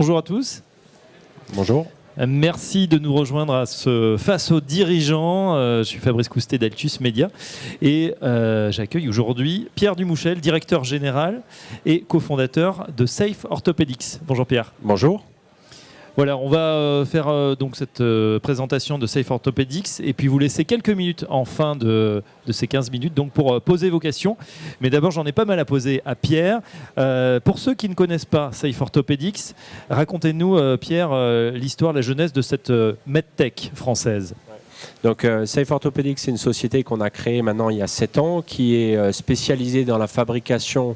Bonjour à tous. Bonjour. Merci de nous rejoindre à face aux dirigeants. Je suis Fabrice Coustet d'Altus Média et j'accueille aujourd'hui Pierre Dumouchel, directeur général et cofondateur de Safe Orthopedics. Bonjour Pierre. Bonjour. Voilà, on va faire donc cette présentation de Safe Orthopedics et puis vous laisser quelques minutes en fin de ces 15 minutes donc pour poser vos questions. Mais d'abord, j'en ai pas mal à poser à Pierre. Pour ceux qui ne connaissent pas Safe Orthopedics, racontez-nous, Pierre, l'histoire, la jeunesse de cette medtech française. Donc, Safe Orthopedics, c'est une société qu'on a créée maintenant il y a 7 ans qui est spécialisée dans la fabrication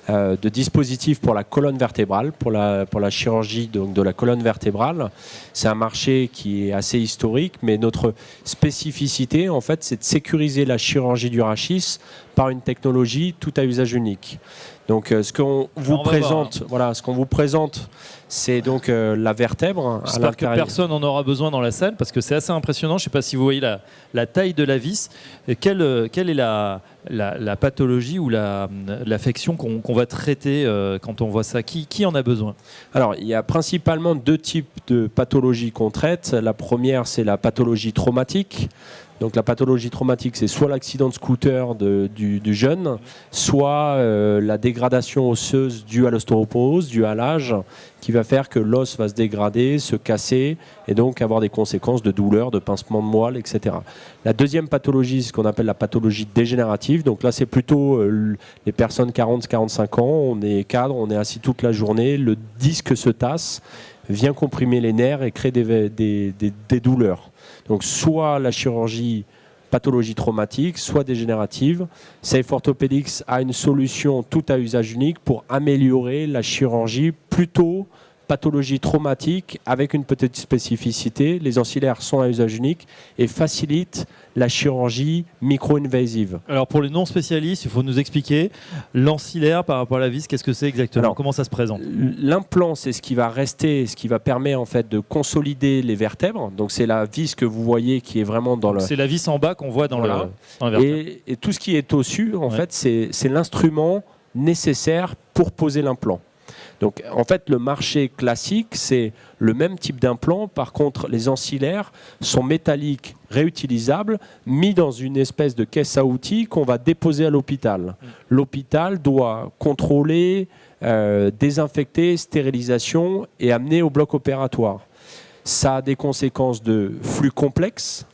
de dispositifs pour la colonne vertébrale, pour la chirurgie donc, de la colonne vertébrale. C'est un marché qui est assez historique, mais notre spécificité, en fait, c'est de sécuriser la chirurgie du rachis par une technologie tout à usage unique. Donc, ce qu'on vous présente, c'est donc la vertèbre. J'espère que personne n'en aura besoin dans la salle parce que c'est assez impressionnant. Je ne sais pas si vous voyez la taille de la vis. Quelle est la pathologie ou l'affection qu'on va traiter quand on voit ça? Qui en a besoin? Alors, il y a principalement 2 types de pathologies qu'on traite. La première, c'est la pathologie traumatique. Donc la pathologie traumatique, c'est soit l'accident de scooter du jeune, soit la dégradation osseuse due à l'ostéoporose, due à l'âge, qui va faire que l'os va se dégrader, se casser, et donc avoir des conséquences de douleur, de pincement de moelle, etc. La deuxième pathologie, c'est ce qu'on appelle la pathologie dégénérative. Donc là, c'est plutôt les personnes 40-45 ans, on est cadre, on est assis toute la journée, le disque se tasse, vient comprimer les nerfs et crée des douleurs. Donc soit la chirurgie pathologie traumatique, soit dégénérative. Safe Orthopedics a une solution tout à usage unique pour améliorer la chirurgie plutôt pathologie traumatique avec une petite spécificité. Les ancillaires sont à usage unique et facilitent la chirurgie micro-invasive. Alors pour les non-spécialistes, il faut nous expliquer l'ancillaire par rapport à la vis, qu'est-ce que c'est exactement? Alors, comment ça se présente? L'implant, c'est ce qui va rester, ce qui va permettre en fait de consolider les vertèbres. Donc c'est la vis que vous voyez qui est vraiment dans le... C'est la vis en bas qu'on voit dans la vertèbre. Et tout ce qui est au-dessus, en fait, c'est l'instrument nécessaire pour poser l'implant. Donc, en fait, le marché classique, c'est le même type d'implant. Par contre, les ancillaires sont métalliques, réutilisables, mis dans une espèce de caisse à outils qu'on va déposer à l'hôpital. L'hôpital doit contrôler, désinfecter, stérilisation et amener au bloc opératoire. Ça a des conséquences de flux complexes.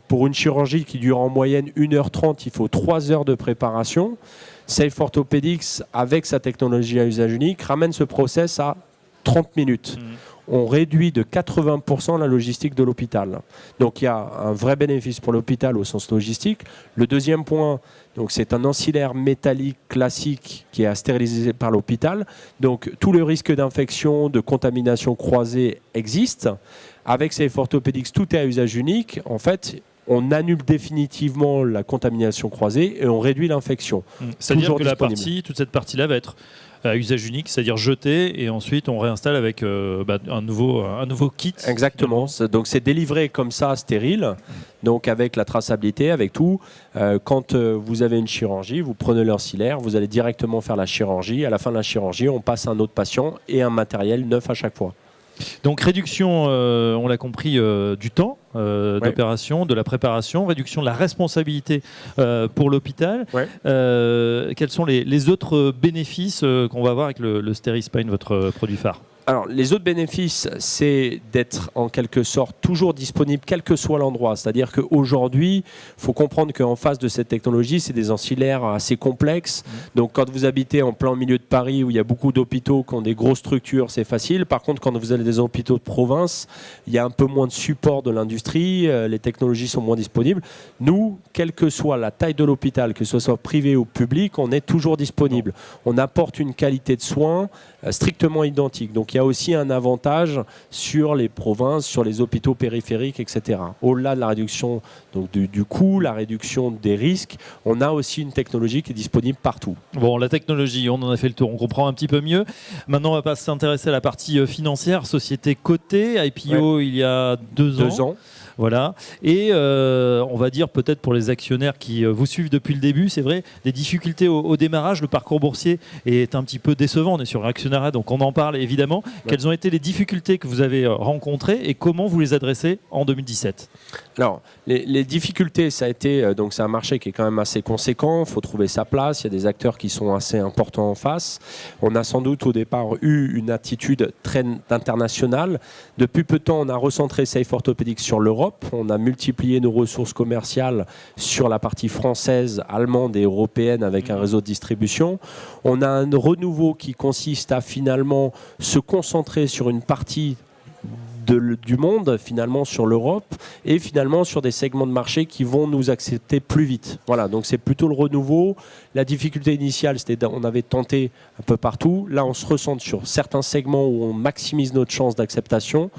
Pour une chirurgie qui dure en moyenne 1h30, il faut 3 heures de préparation. Safe Orthopedics, avec sa technologie à usage unique, ramène ce process à 30 minutes. On réduit de 80% la logistique de l'hôpital. Donc il y a un vrai bénéfice pour l'hôpital au sens logistique. Le deuxième point, donc c'est un ancillaire métallique classique qui est stérilisé par l'hôpital. Donc tout le risque d'infection, de contamination croisée existe. Avec Safe Orthopedics, tout est à usage unique. En fait, on annule définitivement la contamination croisée et on réduit l'infection. C'est-à-dire que toute cette partie-là va être à usage unique, c'est-à-dire jetée, et ensuite on réinstalle avec un nouveau kit. Exactement. Donc c'est délivré comme ça, stérile, donc avec la traçabilité, avec tout. Quand vous avez une chirurgie, vous prenez l'ancillaire, vous allez directement faire la chirurgie. À la fin de la chirurgie, on passe à un autre patient et un matériel neuf à chaque fois. Donc réduction, on l'a compris, du temps d'opération, de la préparation, réduction de la responsabilité pour l'hôpital. Quels sont les autres bénéfices qu'on va avoir avec le Steri-Spine, votre produit phare? Alors, les autres bénéfices, c'est d'être en quelque sorte toujours disponible, quel que soit l'endroit. C'est-à-dire qu'aujourd'hui, il faut comprendre qu'en face de cette technologie, c'est des ancillaires assez complexes. Donc, quand vous habitez en plein milieu de Paris, où il y a beaucoup d'hôpitaux qui ont des grosses structures, c'est facile. Par contre, quand vous avez des hôpitaux de province, il y a un peu moins de support de l'industrie, les technologies sont moins disponibles. Nous, quelle que soit la taille de l'hôpital, que ce soit privé ou public, on est toujours disponible. On apporte une qualité de soins strictement identique. Donc, il y a aussi un avantage sur les provinces, sur les hôpitaux périphériques, etc. Au-delà de la réduction donc, du coût, la réduction des risques, on a aussi une technologie qui est disponible partout. Bon, la technologie, on en a fait le tour, on comprend un petit peu mieux. Maintenant, on va pas s'intéresser à la partie financière. Société cotée, IPO il y a 2 ans. Voilà. Et on va dire peut-être pour les actionnaires qui vous suivent depuis le début, c'est vrai, des difficultés au démarrage. Le parcours boursier est un petit peu décevant. On est sur Actionnariat, donc on en parle évidemment. Ouais. Quelles ont été les difficultés que vous avez rencontrées et comment vous les adressez en 2017 ? Alors, les difficultés, ça a été, donc c'est un marché qui est quand même assez conséquent, il faut trouver sa place, il y a des acteurs qui sont assez importants en face. On a sans doute au départ eu une attitude très internationale. Depuis peu de temps, on a recentré Safe Orthopedics sur l'Europe, on a multiplié nos ressources commerciales sur la partie française, allemande et européenne avec un réseau de distribution. On a un renouveau qui consiste à finalement se concentrer sur une partie du monde, finalement sur l'Europe et finalement sur des segments de marché qui vont nous accepter plus vite. Voilà, donc c'est plutôt le renouveau. La difficulté initiale, c'était on avait tenté un peu partout. Là, on se recentre sur certains segments où on maximise notre chance d'acceptation,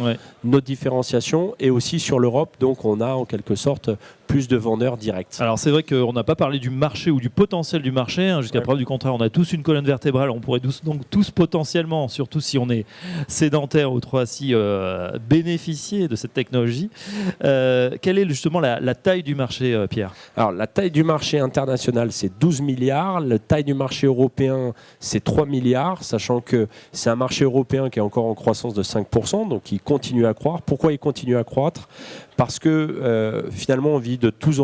notre différenciation et aussi sur l'Europe. Donc on a en quelque sorte plus de vendeurs directs. Alors c'est vrai qu'on n'a pas parlé du marché ou du potentiel du marché, hein, jusqu'à preuve du contraire, on a tous une colonne vertébrale, on pourrait donc tous potentiellement, surtout si on est sédentaire ou trop assis, bénéficier de cette technologie. Quelle est justement la taille du marché, Pierre ? Alors la taille du marché international, c'est 12 milliards, la taille du marché européen, c'est 3 milliards, sachant que c'est un marché européen qui est encore en croissance de 5%, donc il continue à croître. Pourquoi il continue à croître ? Parce que finalement on vit de plus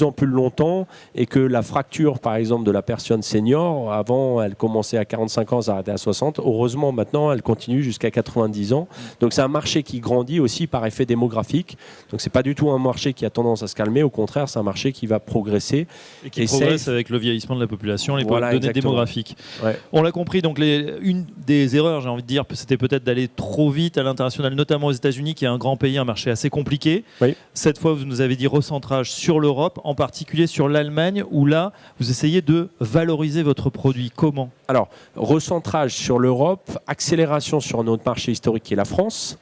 en plus longtemps et que la fracture, par exemple, de la personne senior, avant, elle commençait à 45 ans, s'arrêtait à 60. Heureusement, maintenant, elle continue jusqu'à 90 ans. Donc, c'est un marché qui grandit aussi par effet démographique. Donc, c'est pas du tout un marché qui a tendance à se calmer. Au contraire, c'est un marché qui va progresser. Et qui progresse avec le vieillissement de la population, les données démographiques. Ouais. On l'a compris. Donc, une des erreurs, j'ai envie de dire, c'était peut-être d'aller trop vite à l'international, notamment aux États-Unis, qui est un grand pays, un marché assez compliqué. Oui. Cette fois, vous nous avez dit recentrage sur l'Europe, en particulier sur l'Allemagne, où là, vous essayez de valoriser votre produit. Comment ? Alors, recentrage sur l'Europe, accélération sur notre marché historique qui est la France.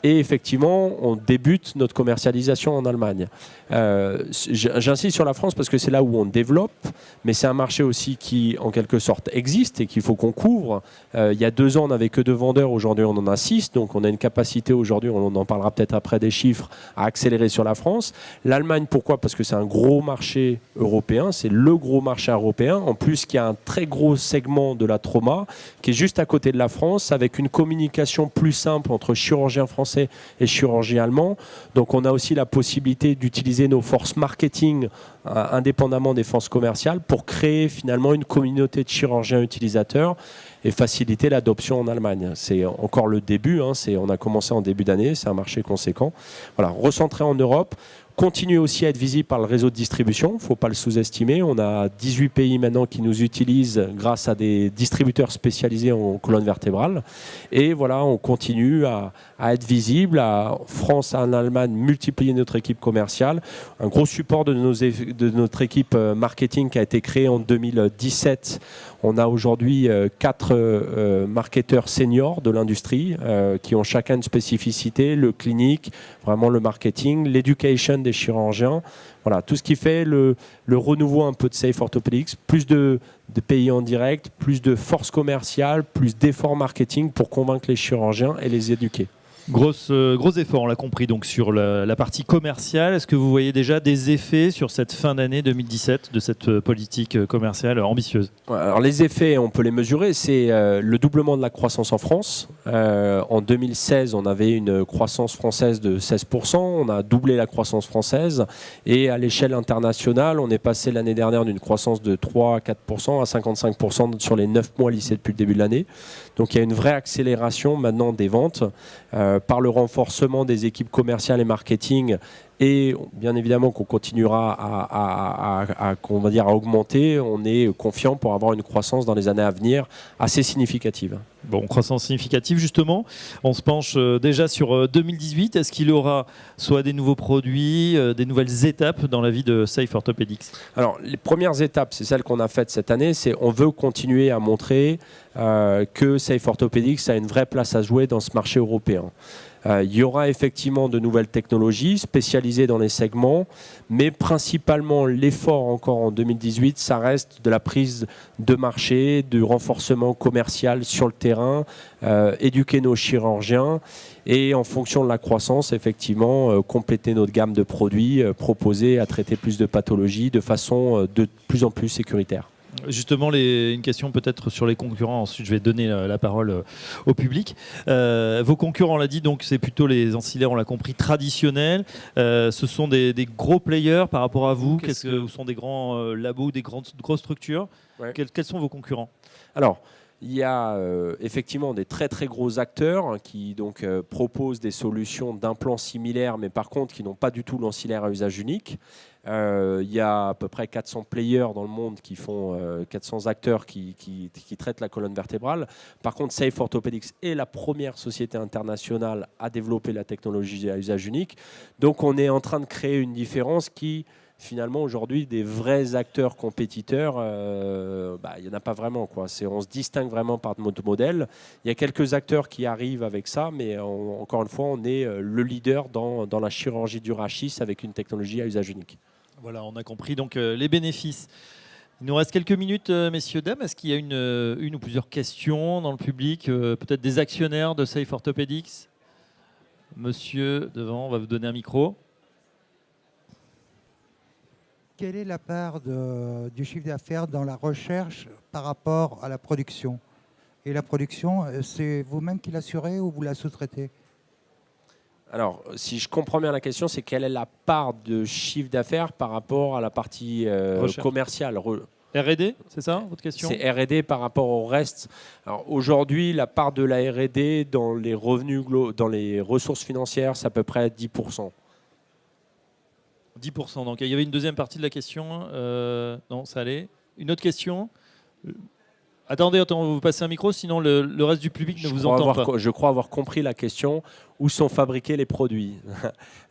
Et effectivement, on débute notre commercialisation en Allemagne. J'insiste sur la France parce que c'est là où on développe, mais c'est un marché aussi qui, en quelque sorte, existe et qu'il faut qu'on couvre. Il y a 2 ans, on n'avait que 2 vendeurs. Aujourd'hui, on en a 6. Donc, on a une capacité aujourd'hui, on en parlera peut-être après des chiffres, à accélérer sur la France. L'Allemagne, pourquoi ? Parce que c'est un gros marché européen. C'est le gros marché européen. En plus, il y a un très gros segment de la trauma qui est juste à côté de la France avec une communication plus simple entre chirurgiens français et chirurgiens allemands. Donc on a aussi la possibilité d'utiliser nos forces marketing indépendamment des forces commerciales pour créer finalement une communauté de chirurgiens utilisateurs et faciliter l'adoption en Allemagne. C'est encore le début, hein, on a commencé en début d'année, c'est un marché conséquent. Voilà, recentrer en Europe. Continuer aussi à être visible par le réseau de distribution, il ne faut pas le sous-estimer. On a 18 pays maintenant qui nous utilisent grâce à des distributeurs spécialisés en colonne vertébrale. Et voilà, on continue à être visible. En France, en Allemagne, multiplier notre équipe commerciale. Un gros support de notre équipe marketing qui a été créée en 2017. On a aujourd'hui 4 marketeurs seniors de l'industrie qui ont chacun une spécificité, le clinique, vraiment le marketing, l'éducation des chirurgiens. Voilà, tout ce qui fait le renouveau un peu de Safe Orthopedics, plus de pays en direct, plus de force commerciale, plus d'efforts marketing pour convaincre les chirurgiens et les éduquer. Gros effort, on l'a compris, donc sur la partie commerciale. Est-ce que vous voyez déjà des effets sur cette fin d'année 2017 de cette politique commerciale ambitieuse ? Alors les effets, on peut les mesurer. C'est le doublement de la croissance en France. En 2016, on avait une croissance française de 16%. On a doublé la croissance française. Et à l'échelle internationale, on est passé l'année dernière d'une croissance de 3 à 4% à 55% sur les 9 mois lissés depuis le début de l'année. Donc il y a une vraie accélération maintenant des ventes par le renforcement des équipes commerciales et marketing et bien évidemment qu'on continuera à augmenter. On est confiant pour avoir une croissance dans les années à venir assez significative. Bon, croissance significative justement. On se penche déjà sur 2018. Est-ce qu'il y aura soit des nouveaux produits, des nouvelles étapes dans la vie de Safe Orthopedics ? Alors, les premières étapes, c'est celles qu'on a faites cette année. C'est on veut continuer à montrer que Safe Orthopedics a une vraie place à jouer dans ce marché européen. Il y aura effectivement de nouvelles technologies spécialisées dans les segments, mais principalement l'effort encore en 2018, ça reste de la prise de marché, du renforcement commercial sur le terrain, éduquer nos chirurgiens et en fonction de la croissance, effectivement, compléter notre gamme de produits, proposer à traiter plus de pathologies de façon de plus en plus sécuritaire. Justement, une question peut-être sur les concurrents. Ensuite, je vais donner la parole au public. Vos concurrents, on l'a dit, donc c'est plutôt les ancillaires, on l'a compris, traditionnels. Ce sont des gros players par rapport à vous. Ce sont des grands labos, des grosses structures. Ouais. Quels sont vos concurrents? Alors, il y a effectivement des très très gros acteurs qui donc proposent des solutions d'implants similaires, mais par contre qui n'ont pas du tout l'ancillaire à usage unique. Il y a à peu près 400 players dans le monde qui font 400 acteurs qui traitent la colonne vertébrale. Par contre, Safe Orthopedics est la première société internationale à développer la technologie à usage unique. Donc on est en train de créer une différence qui finalement, aujourd'hui, des vrais acteurs compétiteurs, il n'y en a pas vraiment, quoi. On se distingue vraiment par notre modèle. Il y a quelques acteurs qui arrivent avec ça, mais encore une fois, on est le leader dans la chirurgie du rachis avec une technologie à usage unique. Voilà, on a compris donc les bénéfices. Il nous reste quelques minutes, messieurs, dames. Est-ce qu'il y a une ou plusieurs questions dans le public, peut-être des actionnaires de Safe Orthopedics? Monsieur, devant, on va vous donner un micro. Quelle est la part du chiffre d'affaires dans la recherche par rapport à la production? Et la production, c'est vous-même qui l'assurez ou vous la sous-traitez? Alors, si je comprends bien la question, c'est quelle est la part de chiffre d'affaires par rapport à la partie commerciale? R&D, c'est ça votre question? C'est R&D par rapport au reste. Alors aujourd'hui, la part de la R&D dans les revenus, dans les ressources financières, c'est à peu près 10%. 10%. Donc il y avait une deuxième partie de la question. Non, ça allait. Une autre question? Attendez, on va vous passer un micro, sinon le reste du public ne vous entend pas. Je crois avoir compris la question. Où sont fabriqués les produits?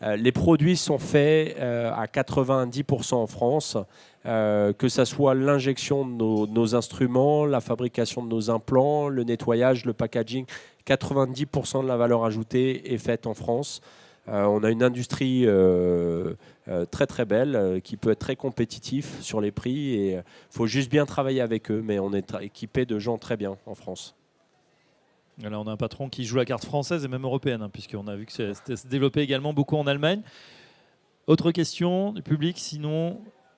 Les produits sont faits à 90% en France, que ce soit l'injection de nos instruments, la fabrication de nos implants, le nettoyage, le packaging. 90% de la valeur ajoutée est faite en France. On a une industrie très très belle qui peut être très compétitif sur les prix et il faut juste bien travailler avec eux, mais on est équipé de gens très bien en France. Là, on a un patron qui joue la carte française et même européenne, hein, puisqu'on a vu que c'était développé également beaucoup en Allemagne. Autre question du public, sinon